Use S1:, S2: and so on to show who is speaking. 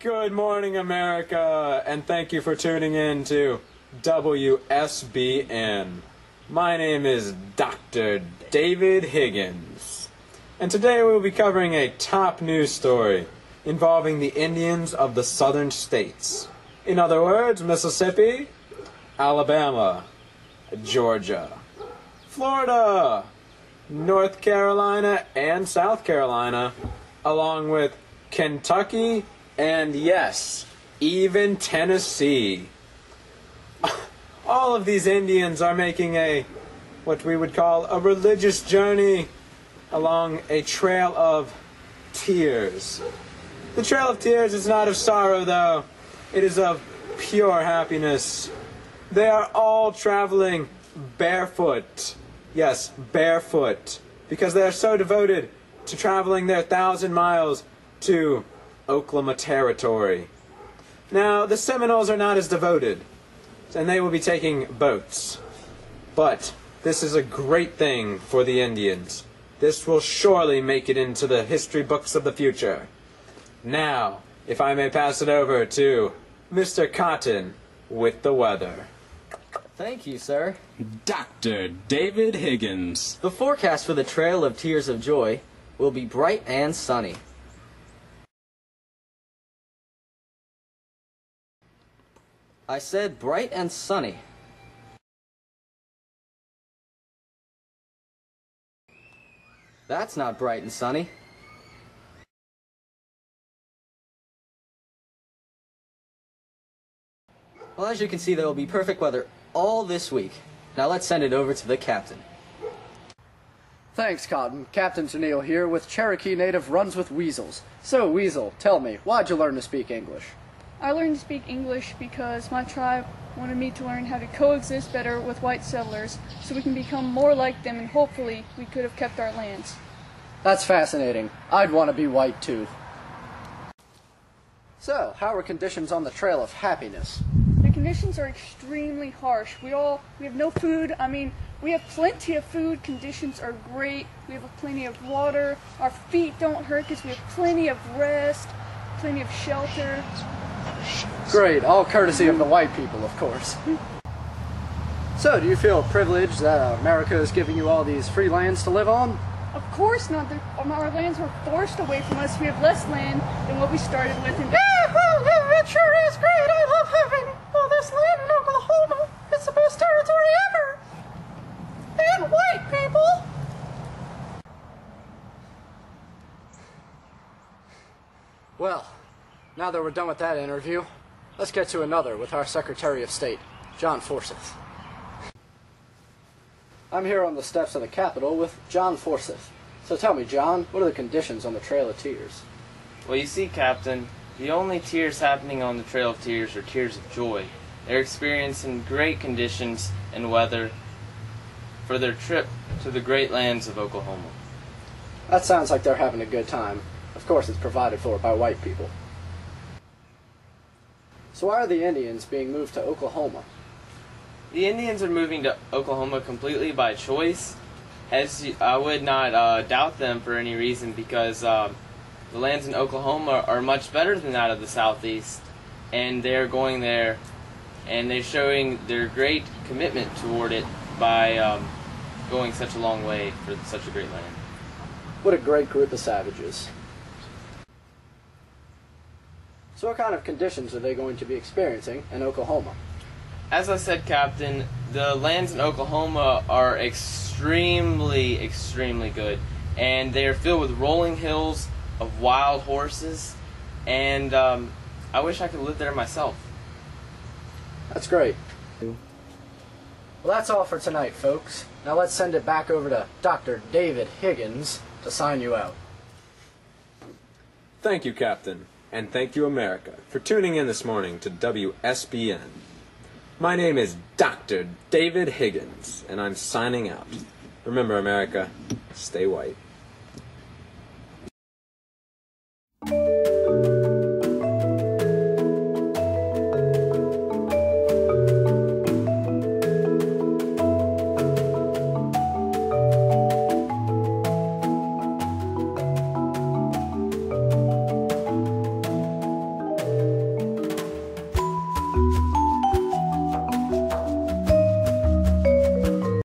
S1: Good morning, America, and thank you for tuning in to WSBN. My name is Dr. David Higgins, and today we will be covering a top news story involving the Indians of the southern states. In other words, Mississippi, Alabama, Georgia, Florida, North Carolina, and South Carolina, along with Kentucky, and yes, even Tennessee. All of these Indians are making what we would call a religious journey along a trail of tears. The Trail of Tears is not of sorrow, though. It is of pure happiness. They are all traveling barefoot. Yes, barefoot. Because they are so devoted to traveling their 1,000 miles to Oklahoma Territory. Now, the Seminoles are not as devoted, and they will be taking boats. But this is a great thing for the Indians. This will surely make it into the history books of the future. Now, if I may pass it over to Mr. Cotton with the weather.
S2: Thank you, sir.
S3: Dr. David Higgins.
S2: The forecast for the Trail of Tears of Joy will be bright and sunny. I said bright and sunny. That's not bright and sunny. Well, as you can see, there will be perfect weather all this week. Now let's send it over to the captain.
S4: Thanks, Cotton. Captain Tennille here with Cherokee Native Runs with Weasels. So, Weasel, tell me, why'd you learn to speak English?
S5: I learned to speak English because my tribe wanted me to learn how to coexist better with white settlers so we can become more like them, and hopefully we could have kept our lands.
S4: That's fascinating. I'd want to be white too. So, how are conditions on the Trail of Happiness?
S5: The conditions are extremely harsh. We have no food. I mean, we have plenty of food. Conditions are great. We have plenty of water. Our feet don't hurt because we have plenty of rest, plenty of shelter.
S4: Great, all courtesy of the white people, of course. So, do you feel privileged that America is giving you all these free lands to live on?
S5: Of course not. Our lands were forced away from us. We have less land than what we started with. And
S4: it sure is great. I love having all this land in Oklahoma. It's the best territory ever. And white people. Well, now that we're done with that interview, let's get to another with our Secretary of State, John Forsyth. I'm here on the steps of the Capitol with John Forsyth. So tell me, John, what are the conditions on the Trail of Tears?
S6: Well, you see, Captain, the only tears happening on the Trail of Tears are tears of joy. They're experiencing great conditions and weather for their trip to the great lands of Oklahoma.
S4: That sounds like they're having a good time. Of course, it's provided for by white people. So why are the Indians being moved to Oklahoma?
S6: The Indians are moving to Oklahoma completely by choice. I would not doubt them for any reason, because the lands in Oklahoma are much better than that of the Southeast, and they're going there, and they're showing their great commitment toward it by going such a long way for such a great land.
S4: What a great group of savages. So what kind of conditions are they going to be experiencing in Oklahoma?
S6: As I said, Captain, the lands in Oklahoma are extremely, extremely good. And they are filled with rolling hills of wild horses. And I wish I could live there myself.
S4: That's great. Well, that's all for tonight, folks. Now let's send it back over to Dr. David Higgins to sign you out.
S1: Thank you, Captain. And thank you, America, for tuning in this morning to WSBN. My name is Dr. David Higgins, and I'm signing out. Remember, America, stay white.